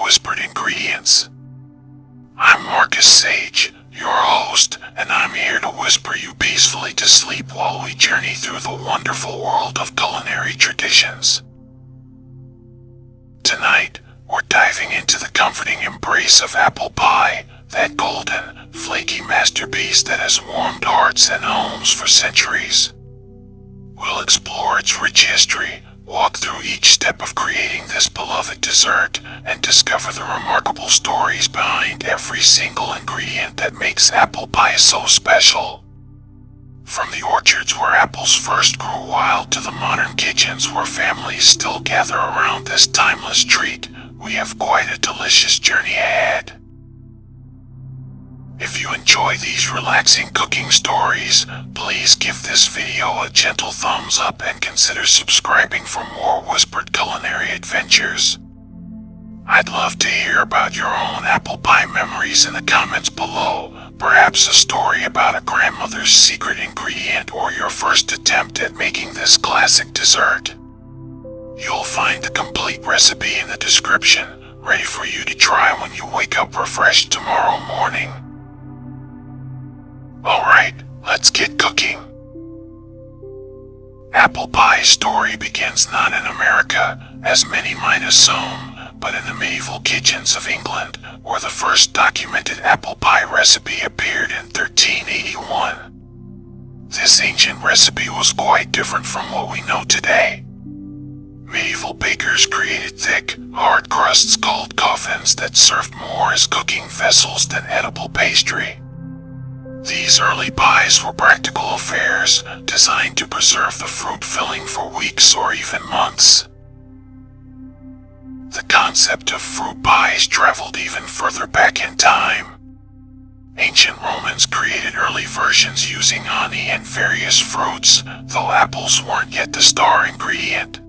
Whispered Ingredients. I'm Marcus Sage, your host, and I'm here to whisper you peacefully to sleep while we journey through the wonderful world of culinary traditions. Tonight, we're diving into the comforting embrace of apple pie, that golden, flaky masterpiece that has warmed hearts and homes for centuries. We'll explore its rich history, walk through each step of creating this beloved dessert, and discover the remarkable stories behind every single ingredient that makes apple pie so special. From the orchards where apples first grew wild to the modern kitchens where families still gather around this timeless treat, we have quite a delicious journey ahead. If you enjoy these relaxing cooking stories, please give this video a gentle thumbs up and consider subscribing for more whispered culinary adventures. I'd love to hear about your own apple pie memories in the comments below, perhaps a story about a grandmother's secret ingredient or your first attempt at making this classic dessert. You'll find the complete recipe in the description, ready for you to try when you wake up refreshed tomorrow morning. Alright, let's get cooking. Apple pie's story begins not in America, as many might assume, but in the medieval kitchens of England, where the first documented apple pie recipe appeared in 1381. This ancient recipe was quite different from what we know today. Medieval bakers created thick, hard crusts called coffins that served more as cooking vessels than edible pastry. These early pies were practical affairs, designed to preserve the fruit filling for weeks or even months. The concept of fruit pies traveled even further back in time. Ancient Romans created early versions using honey and various fruits, though apples weren't yet the star ingredient.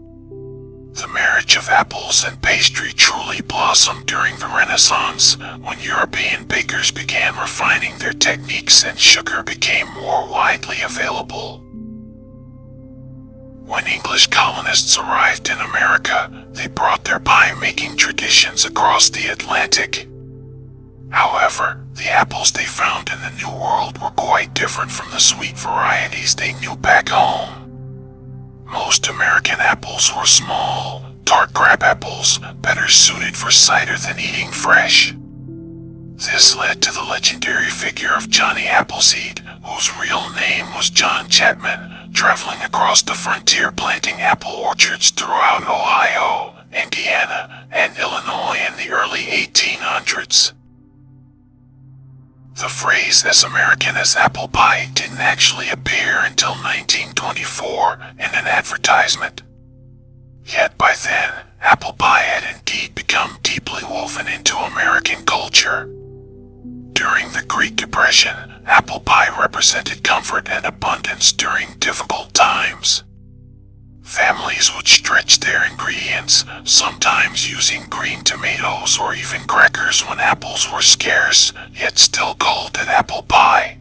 The marriage of apples and pastry truly blossomed during the Renaissance, when European bakers began refining their techniques and sugar became more widely available. When English colonists arrived in America, they brought their pie-making traditions across the Atlantic. However, the apples they found in the New World were quite different from the sweet varieties they knew back home. Most American apples were small, tart crab apples, better suited for cider than eating fresh. This led to the legendary figure of Johnny Appleseed, whose real name was John Chapman, traveling across the frontier planting apple orchards throughout Ohio, Indiana, and Illinois in the early 1800s. The phrase "as American as apple pie" didn't actually appear until 1924 in an advertisement. Yet by then, apple pie had indeed become deeply woven into American culture. During the Great Depression, apple pie represented comfort and abundance during difficult times. Families would stretch their ingredients, sometimes using green tomatoes or even crackers when apples were scarce, yet still called it apple pie.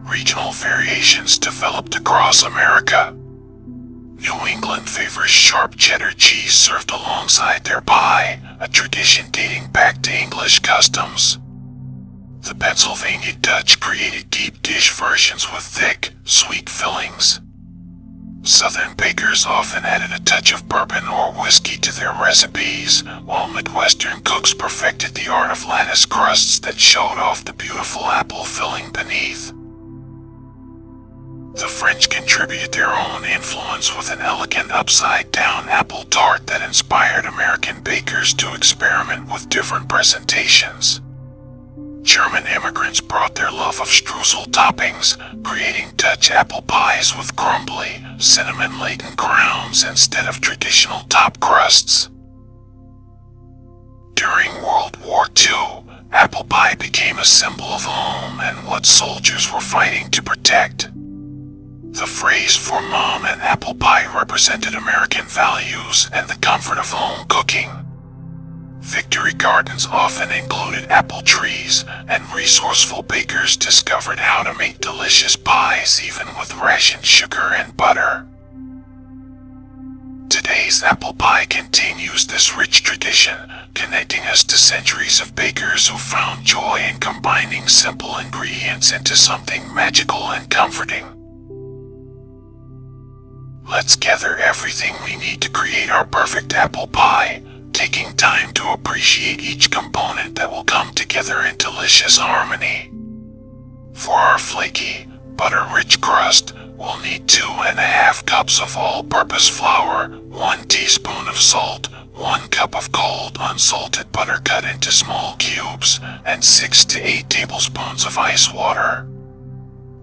Regional variations developed across America. New England favors sharp cheddar cheese served alongside their pie, a tradition dating back to English customs. The Pennsylvania Dutch created deep dish versions with thick, sweet fillings. Southern bakers often added a touch of bourbon or whiskey to their recipes, while Midwestern cooks perfected the art of lattice crusts that showed off the beautiful apple filling beneath. The French contributed their own influence with an elegant upside-down apple tart that inspired American bakers to experiment with different presentations. German immigrants brought their love of streusel toppings, creating Dutch apple pies with crumbly, cinnamon-laden crowns instead of traditional top crusts. During World War II, apple pie became a symbol of home and what soldiers were fighting to protect. The phrase "for mom" and apple pie represented American values and the comfort of home cooking. Victory gardens often included apple trees, and resourceful bakers discovered how to make delicious pies even with rationed sugar and butter. Today, Today's apple pie continues this rich tradition, connecting us to centuries of bakers who found joy in combining simple ingredients into something magical and comforting. Let's gather everything we need to create our perfect apple pie, taking time to appreciate each component that will come together in delicious harmony. For our flaky, butter-rich crust, we'll need 2.5 cups of all-purpose flour, 1 teaspoon of salt, 1 cup of cold unsalted butter cut into small cubes, and 6 to 8 tablespoons of ice water.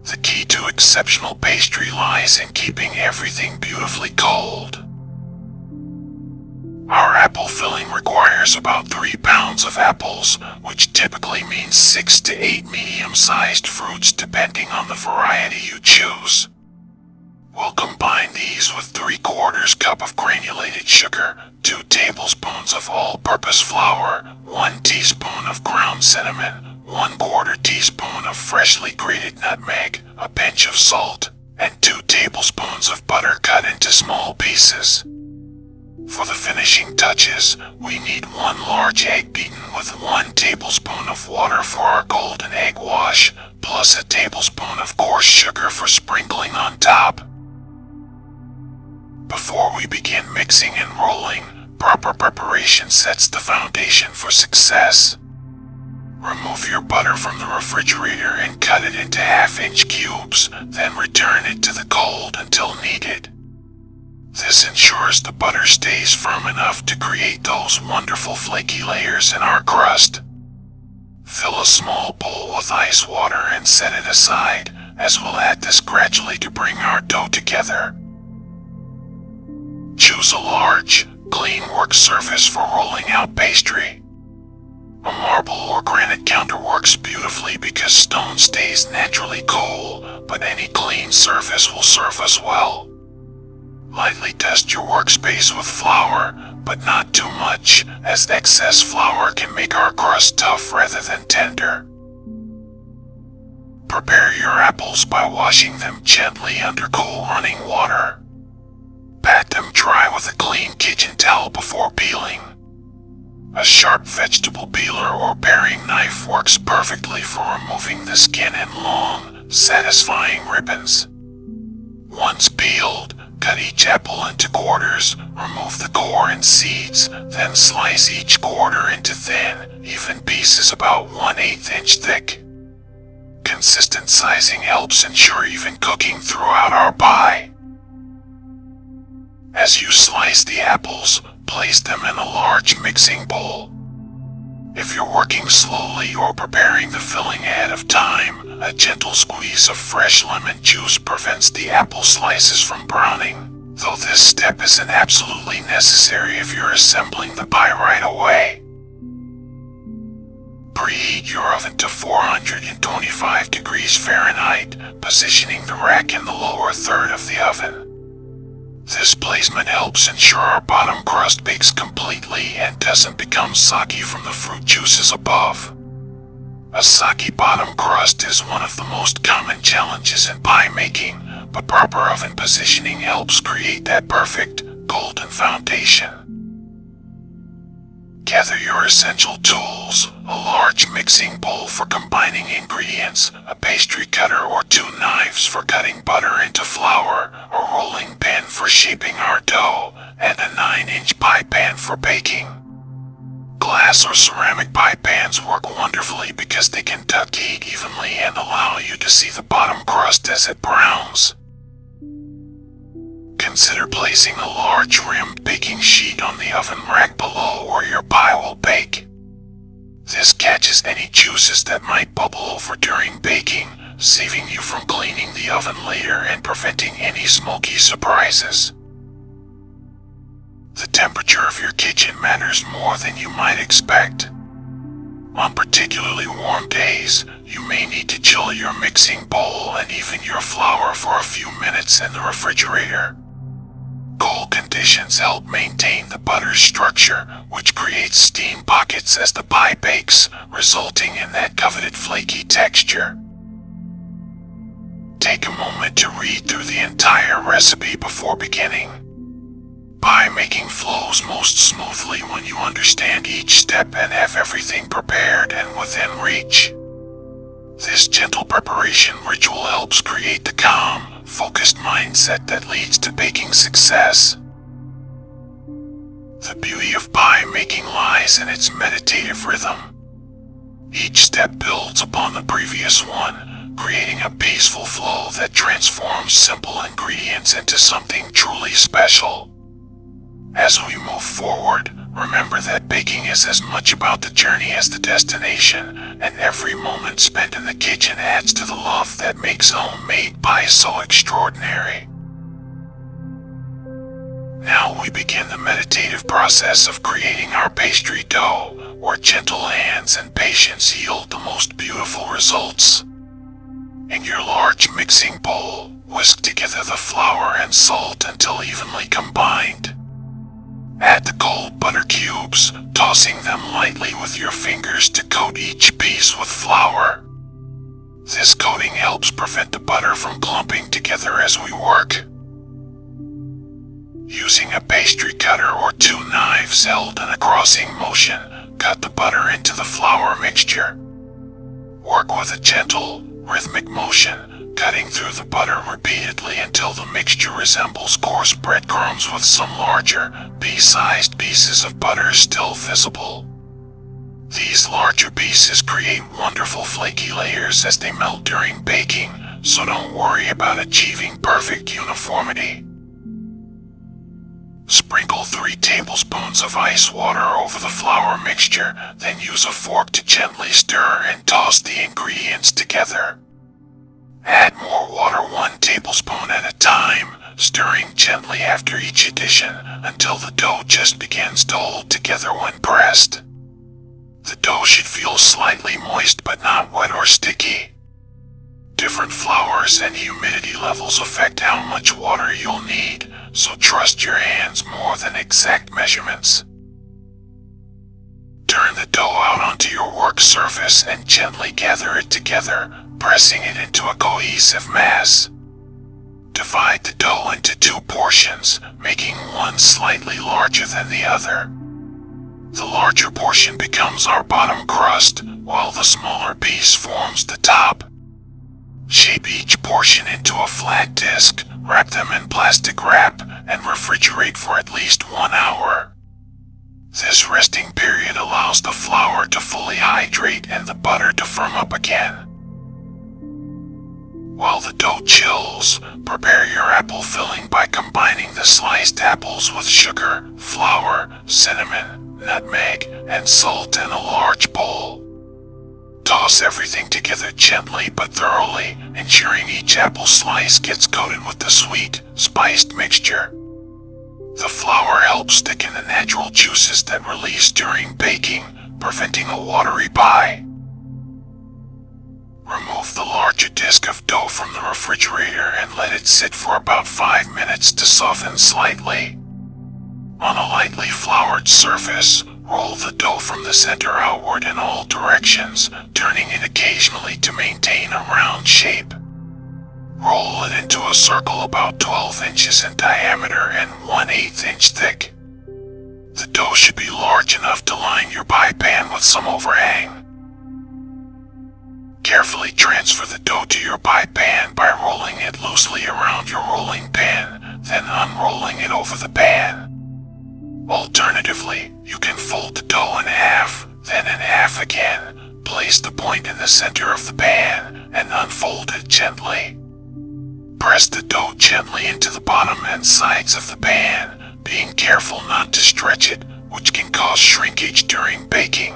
The key to exceptional pastry lies in keeping everything beautifully cold. Our apple filling requires about 3 pounds of apples, which typically means 6 to 8 medium-sized fruits depending on the variety you choose. We'll combine these with 3/4 cup of granulated sugar, 2 tablespoons of all-purpose flour, 1 teaspoon of ground cinnamon, 1/4 teaspoon of freshly grated nutmeg, a pinch of salt, and 2 tablespoons of butter cut into small pieces. For the finishing touches, we need 1 large egg beaten with 1 tablespoon of water for our golden egg wash, plus a tablespoon of coarse sugar for sprinkling on top. Before we begin mixing and rolling, proper preparation sets the foundation for success. Remove your butter from the refrigerator and cut it into half-inch cubes, then return it to the cold until needed. This ensures the butter stays firm enough to create those wonderful flaky layers in our crust. Fill a small bowl with ice water and set it aside, as we'll add this gradually to bring our dough together. Choose a large, clean work surface for rolling out pastry. A marble or granite counter works beautifully because stone stays naturally cool, but any clean surface will serve us well. Lightly dust your workspace with flour, but not too much, as excess flour can make our crust tough rather than tender. Prepare your apples by washing them gently under cool running water. Pat them dry with a clean kitchen towel before peeling. A sharp vegetable peeler or paring knife works perfectly for removing the skin in long, satisfying ribbons. Once peeled, cut each apple into quarters, remove the core and seeds, then slice each quarter into thin, even pieces about 1/8 inch thick. Consistent sizing helps ensure even cooking throughout our pie. As you slice the apples, place them in a large mixing bowl. If you're working slowly or preparing the filling ahead of time, a gentle squeeze of fresh lemon juice prevents the apple slices from browning, though this step isn't absolutely necessary if you're assembling the pie right away. Preheat your oven to 425 degrees Fahrenheit, positioning the rack in the lower third of the oven. This placement helps ensure our bottom crust bakes completely and doesn't become soggy from the fruit juices above. A soggy bottom crust is one of the most common challenges in pie making, but proper oven positioning helps create that perfect, golden foundation. Gather your essential tools, a large mixing bowl for combining ingredients, a pastry cutter or 2 knives for cutting butter into flour, a rolling pin for shaping our dough, and a 9-inch pie pan for baking. Glass or ceramic pie pans work wonderfully because they can duct heat evenly and allow you to see the bottom crust as it browns. Consider placing a large rimmed baking sheet on the oven rack below where your pie will bake. This catches any juices that might bubble over during baking, saving you from cleaning the oven later and preventing any smoky surprises. The temperature of your kitchen matters more than you might expect. On particularly warm days, you may need to chill your mixing bowl and even your flour for a few minutes in the refrigerator. Cold conditions help maintain the butter's structure, which creates steam pockets as the pie bakes, resulting in that coveted flaky texture. Take a moment to read through the entire recipe before beginning. Pie making baking flows most smoothly when you understand each step and have everything prepared and within reach. This gentle preparation ritual helps create the calm, focused mindset that leads to baking success. The beauty of pie making lies in its meditative rhythm. Each step builds upon the previous one, creating a peaceful flow that transforms simple ingredients into something truly special. As we move forward, remember that baking is as much about the journey as the destination, and every moment spent in the kitchen adds to the love that makes homemade pie so extraordinary. Now we begin the meditative process of creating our pastry dough, where gentle hands and patience yield the most beautiful results. In your large mixing bowl, whisk together the flour and salt until evenly combined. Add the cold butter cubes, tossing them lightly with your fingers to coat each piece with flour. This coating helps prevent the butter from clumping together as we work. Using a pastry cutter or two knives held in a crossing motion, cut the butter into the flour mixture. Work with a gentle, rhythmic motion, cutting through the butter repeatedly until the mixture resembles coarse breadcrumbs with some larger, pea-sized pieces of butter still visible. These larger pieces create wonderful flaky layers as they melt during baking, so don't worry about achieving perfect uniformity. Sprinkle 3 tablespoons of ice water over the flour mixture, then use a fork to gently stir and toss the ingredients together. Add more water 1 tablespoon at a time, stirring gently after each addition until the dough just begins to hold together when pressed. The dough should feel slightly moist but not wet or sticky. Different flours and humidity levels affect how much water you'll need, so trust your hands more than exact measurements. Turn the dough out onto your work surface and gently gather it together, pressing it into a cohesive mass. Divide the dough into 2 portions, making one slightly larger than the other. The larger portion becomes our bottom crust, while the smaller piece forms the top. Shape each portion into a flat disc, wrap them in plastic wrap, and refrigerate for at least 1 hour. This resting period allows the flour to fully hydrate and the butter to firm up again. While the dough chills, prepare your apple filling by combining the sliced apples with sugar, flour, cinnamon, nutmeg, and salt in a large bowl. Toss everything together gently but thoroughly, ensuring each apple slice gets coated with the sweet, spiced mixture. The flour helps thicken the natural juices that release during baking, preventing a watery pie. Remove the larger disc of dough from the refrigerator and let it sit for about 5 minutes to soften slightly. On a lightly floured surface, roll the dough from the center outward in all directions, turning it occasionally to maintain a round shape. Roll it into a circle about 12 inches in diameter and 1/8 inch thick. The dough should be large enough to line your pie pan with some overhang. Carefully transfer the dough to your pie pan by rolling it loosely around your rolling pin, then unrolling it over the pan. Alternatively, you can fold the dough in half, then in half again, place the point in the center of the pan, and unfold it gently. Press the dough gently into the bottom and sides of the pan, being careful not to stretch it, which can cause shrinkage during baking.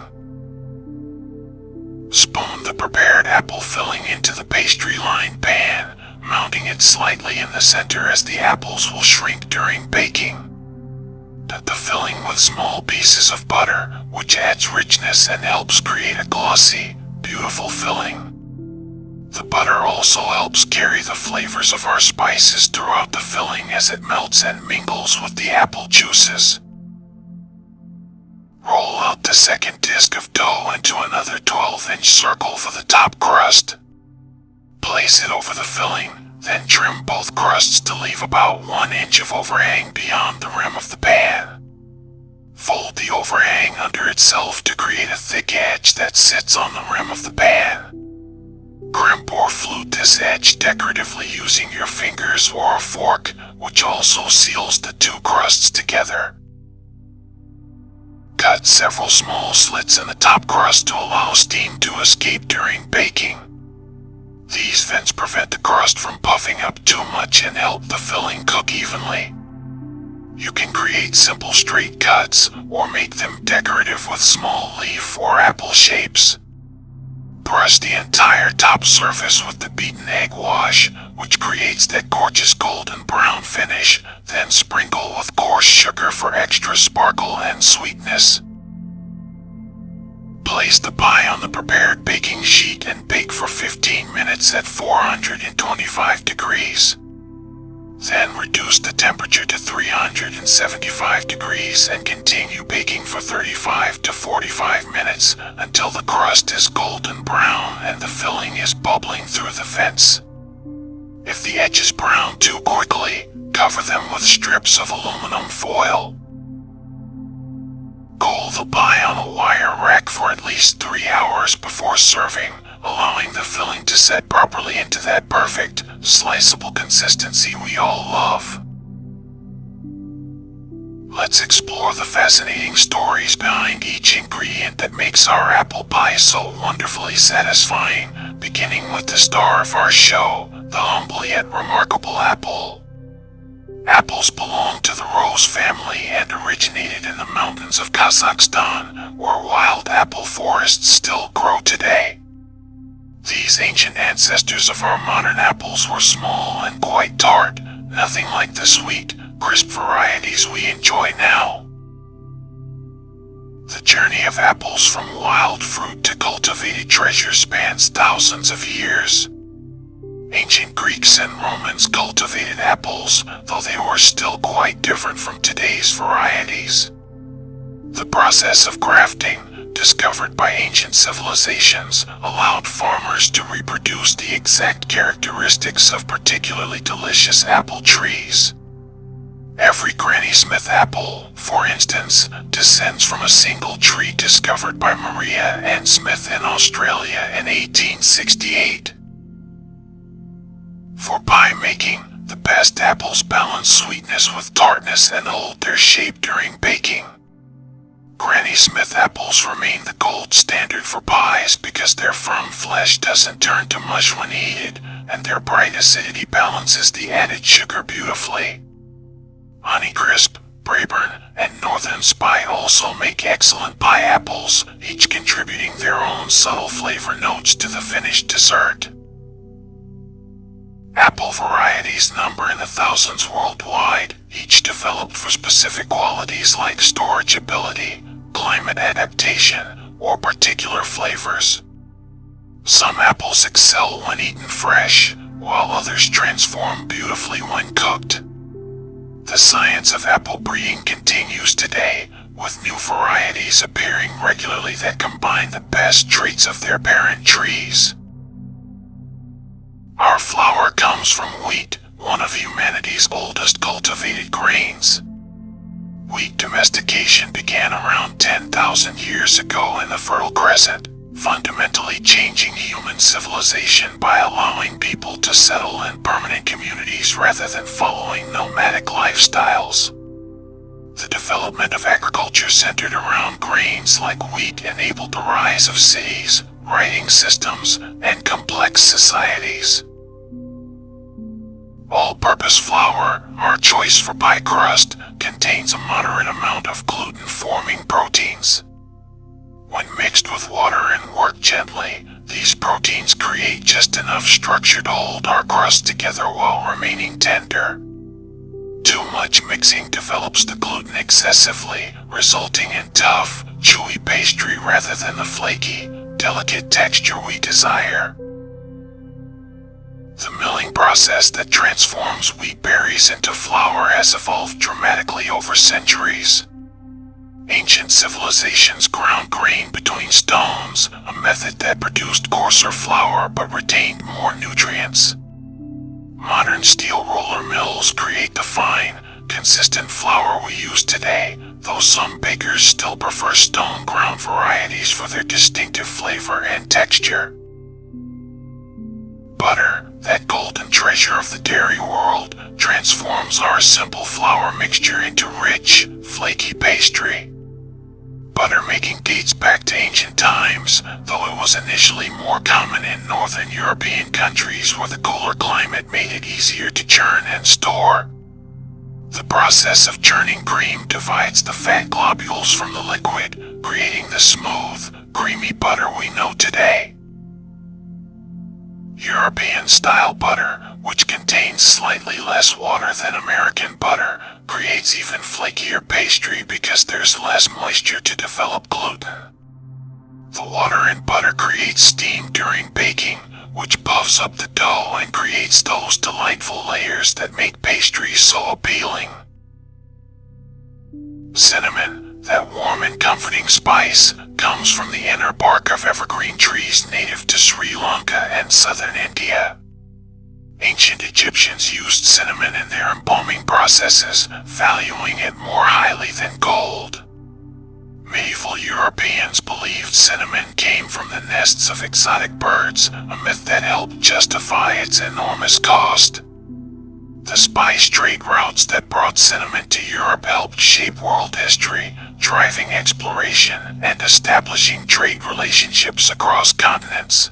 Spoon the prepared apple filling into the pastry-lined pan, mounting it slightly in the center as the apples will shrink during baking. Dot the filling with small pieces of butter, which adds richness and helps create a glossy, beautiful filling. The butter also helps carry the flavors of our spices throughout the filling as it melts and mingles with the apple juices. Roll out the second disc of dough into another 12-inch circle for the top crust. Place it over the filling, then trim both crusts to leave about 1 inch of overhang beyond the rim of the pan. Fold the overhang under itself to create a thick edge that sits on the rim of the pan. Crimp or flute this edge decoratively using your fingers or a fork, which also seals the two crusts together. Cut several small slits in the top crust to allow steam to escape during baking. These vents prevent the crust from puffing up too much and help the filling cook evenly. You can create simple straight cuts or make them decorative with small leaf or apple shapes. Brush the entire top surface with the beaten egg wash, which creates that gorgeous golden brown finish, then sprinkle with coarse sugar for extra sparkle and sweetness. Place the pie on the prepared baking sheet and bake for 15 minutes at 425 degrees. Then reduce the temperature to 375 degrees and continue baking for 35 to 45 minutes until the crust is golden brown and the filling is bubbling through the vents. If the edges brown too quickly, cover them with strips of aluminum foil. Cool the pie on a wire rack for at least 3 hours before serving, allowing the filling to set properly into that perfect, sliceable consistency we all love. Let's explore the fascinating stories behind each ingredient that makes our apple pie so wonderfully satisfying, beginning with the star of our show, the humble yet remarkable apple. Apples belong to the rose family and originated in the mountains of Kazakhstan, where wild apple forests still grow today. These ancient ancestors of our modern apples were small and quite tart, nothing like the sweet, crisp varieties we enjoy now. The journey of apples from wild fruit to cultivated treasure spans thousands of years. Ancient Greeks and Romans cultivated apples, though they were still quite different from today's varieties. The process of grafting, discovered by ancient civilizations, allowed farmers to reproduce the exact characteristics of particularly delicious apple trees. Every Granny Smith apple, for instance, descends from a single tree discovered by Maria N. Smith in Australia in 1868. For pie making, the best apples balance sweetness with tartness and hold their shape during baking. Granny Smith apples remain the gold standard for pies because their firm flesh doesn't turn to mush when heated, and their bright acidity balances the added sugar beautifully. Honeycrisp, Braeburn, and Northern Spy also make excellent pie apples, each contributing their own subtle flavor notes to the finished dessert. Apple varieties number in the thousands worldwide, each developed for specific qualities like storage ability, climate adaptation, or particular flavors. Some apples excel when eaten fresh, while others transform beautifully when cooked. The science of apple breeding continues today, with new varieties appearing regularly that combine the best traits of their parent trees. Our flour comes from wheat, one of humanity's oldest cultivated grains. Wheat domestication began around 10,000 years ago in the Fertile Crescent, fundamentally changing human civilization by allowing people to settle in permanent communities rather than following nomadic lifestyles. The development of agriculture centered around grains like wheat enabled the rise of cities, writing systems, and complex societies. All-purpose flour, our choice for pie crust, contains a moderate amount of gluten-forming proteins. When mixed with water and worked gently, these proteins create just enough structure to hold our crust together while remaining tender. Too much mixing develops the gluten excessively, resulting in tough, chewy pastry rather than the flaky, delicate texture we desire. The milling process that transforms wheat berries into flour has evolved dramatically over centuries. Ancient civilizations ground grain between stones, a method that produced coarser flour but retained more nutrients. Modern steel roller mills create the fine, consistent flour we use today, though some bakers still prefer stone ground varieties for their distinctive flavor and texture. Butter, that golden treasure of the dairy world, transforms our simple flour mixture into rich, flaky pastry. Butter making dates back to ancient times, though it was initially more common in northern European countries where the cooler climate made it easier to churn and store. The process of churning cream divides the fat globules from the liquid, creating the smooth, creamy butter we know today. European-style butter, which contains slightly less water than American butter, creates even flakier pastry because there's less moisture to develop gluten. The water in butter creates steam during baking, which puffs up the dough and creates those delightful layers that make pastries so appealing. Cinnamon, that warm and comforting spice, comes from the inner bark of evergreen trees native to Sri Lanka and southern India. Ancient Egyptians used cinnamon in their embalming processes, valuing it more highly than gold. Medieval Europeans believed cinnamon came from the nests of exotic birds, a myth that helped justify its enormous cost. The spice trade routes that brought cinnamon to Europe helped shape world history, driving exploration and establishing trade relationships across continents.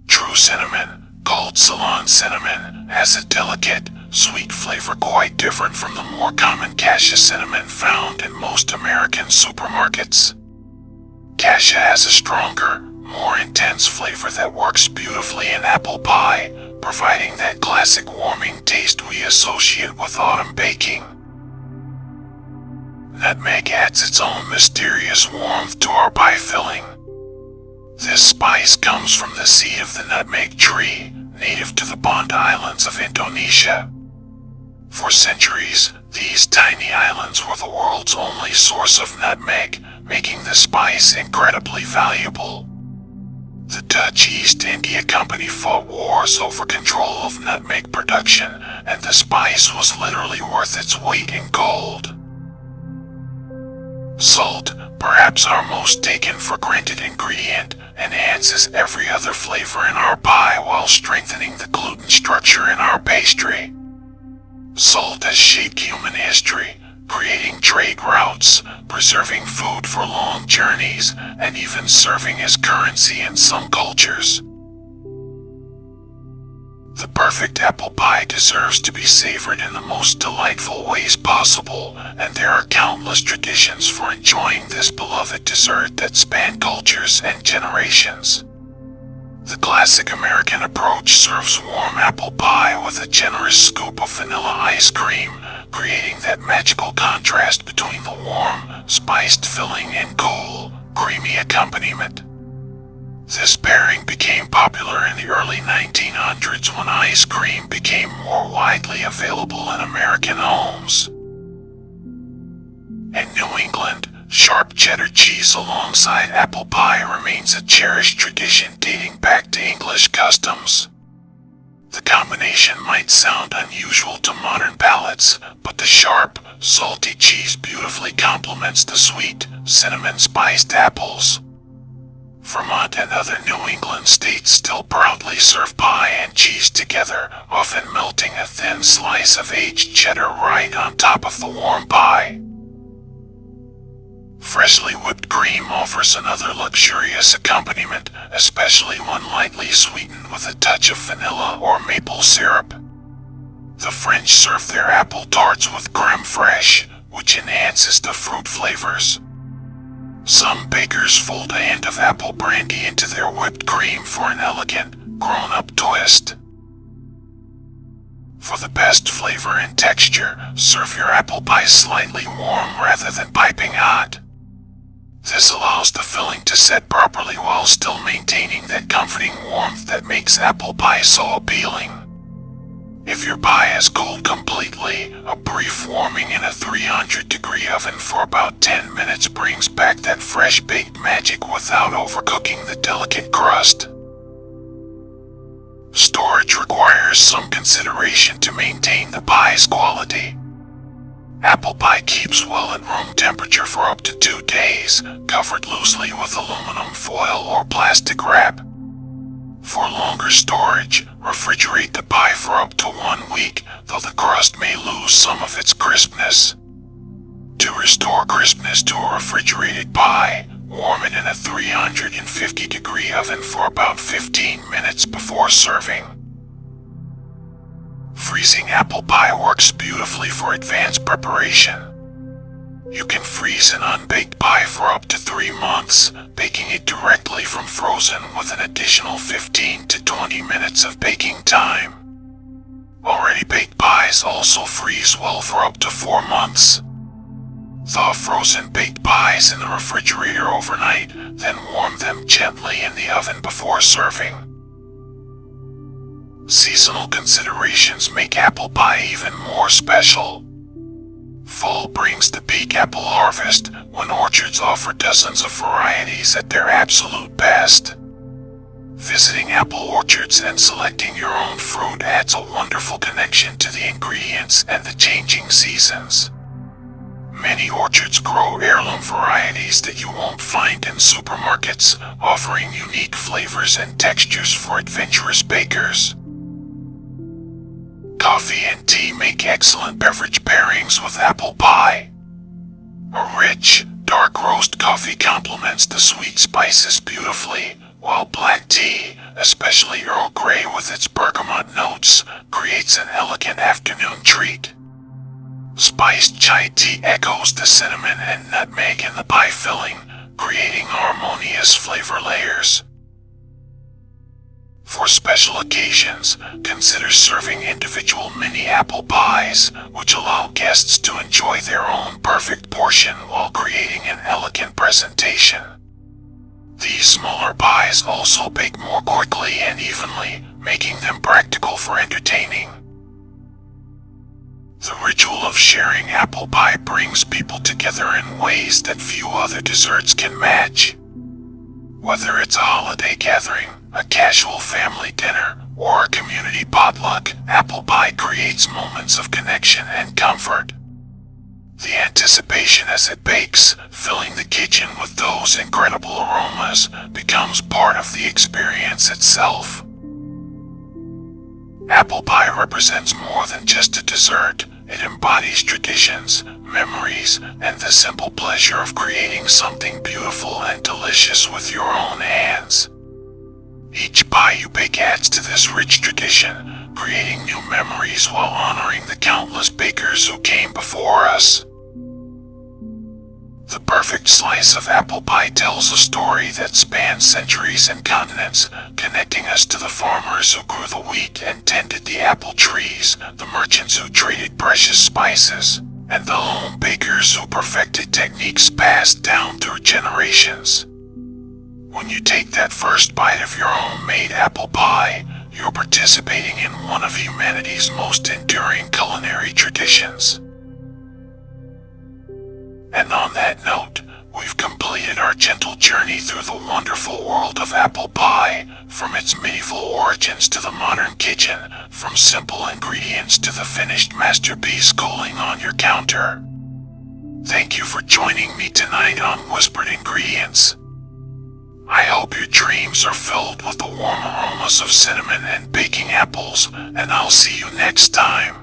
True cinnamon, called Ceylon cinnamon, has a delicate, sweet flavor quite different from the more common cassia cinnamon found in most American supermarkets. Cassia has a stronger, more intense flavor that works beautifully in apple pie, providing that classic warming taste we associate with autumn baking. Nutmeg adds its own mysterious warmth to our pie filling. This spice comes from the seed of the nutmeg tree, native to the Banda Islands of Indonesia. For centuries, these tiny islands were the world's only source of nutmeg, making the spice incredibly valuable. The Dutch East India Company fought wars over control of nutmeg production, and the spice was literally worth its weight in gold. Salt, perhaps our most taken for granted ingredient, enhances every other flavor in our pie while strengthening the gluten structure in our pastry. Salt has shaped human history, creating trade routes, preserving food for long journeys, and even serving as currency in some cultures. The perfect apple pie deserves to be savored in the most delightful ways possible, and there are countless traditions for enjoying this beloved dessert that span cultures and generations. The classic American approach serves warm apple pie with a generous scoop of vanilla ice cream, creating that magical contrast between the warm, spiced filling and cool, creamy accompaniment. This pairing became popular in the early 1900s when ice cream became more widely available in American homes. In New England, sharp cheddar cheese alongside apple pie remains a cherished tradition dating back to English customs. The combination might sound unusual to modern palates, but the sharp, salty cheese beautifully complements the sweet, cinnamon-spiced apples. Vermont and other New England states still proudly serve pie and cheese together, often melting a thin slice of aged cheddar right on top of the warm pie. Freshly whipped cream offers another luxurious accompaniment, especially when lightly sweetened with a touch of vanilla or maple syrup. The French serve their apple tarts with crème fraîche, which enhances the fruit flavors. Some bakers fold a hint of apple brandy into their whipped cream for an elegant, grown-up twist. For the best flavor and texture, serve your apple pie slightly warm rather than piping hot. This allows the filling to set properly while still maintaining that comforting warmth that makes apple pie so appealing. If your pie has cooled completely, a brief warming in a 300-degree oven for about 10 minutes brings back that fresh-baked magic without overcooking the delicate crust. Storage requires some consideration to maintain the pie's quality. Apple pie keeps well at room temperature for up to 2 days, covered loosely with aluminum foil or plastic wrap. For longer storage, refrigerate the pie for up to 1 week, though the crust may lose some of its crispness. To restore crispness to a refrigerated pie, warm it in a 350-degree oven for about 15 minutes before serving. Freezing apple pie works beautifully for advanced preparation. You can freeze an unbaked pie for up to 3 months, baking it directly from frozen with an additional 15 to 20 minutes of baking time. Already baked pies also freeze well for up to 4 months. Thaw frozen baked pies in the refrigerator overnight, then warm them gently in the oven before serving. Seasonal considerations make apple pie even more special. Fall brings the peak apple harvest, when orchards offer dozens of varieties at their absolute best. Visiting apple orchards and selecting your own fruit adds a wonderful connection to the ingredients and the changing seasons. Many orchards grow heirloom varieties that you won't find in supermarkets, offering unique flavors and textures for adventurous bakers. Coffee and tea make excellent beverage pairings with apple pie. A rich, dark roast coffee complements the sweet spices beautifully, while black tea, especially Earl Grey with its bergamot notes, creates an elegant afternoon treat. Spiced chai tea echoes the cinnamon and nutmeg in the pie filling, creating harmonious flavor layers. For special occasions, consider serving individual mini apple pies, which allow guests to enjoy their own perfect portion while creating an elegant presentation. These smaller pies also bake more quickly and evenly, making them practical for entertaining. The ritual of sharing apple pie brings people together in ways that few other desserts can match. Whether it's a holiday gathering, a casual family dinner, or a community potluck, apple pie creates moments of connection and comfort. The anticipation as it bakes, filling the kitchen with those incredible aromas, becomes part of the experience itself. Apple pie represents more than just a dessert. It embodies traditions, memories, and the simple pleasure of creating something beautiful and delicious with your own hands. Each pie you bake adds to this rich tradition, creating new memories while honoring the countless bakers who came before us. The perfect slice of apple pie tells a story that spans centuries and continents, connecting us to the farmers who grew the wheat and tended the apple trees, the merchants who traded precious spices, and the home bakers who perfected techniques passed down through generations. When you take that first bite of your homemade apple pie, you're participating in one of humanity's most enduring culinary traditions. And on that note, we've completed our gentle journey through the wonderful world of apple pie, from its medieval origins to the modern kitchen, from simple ingredients to the finished masterpiece cooling on your counter. Thank you for joining me tonight on Whispered Ingredients. I hope your dreams are filled with the warm aromas of cinnamon and baking apples, and I'll see you next time.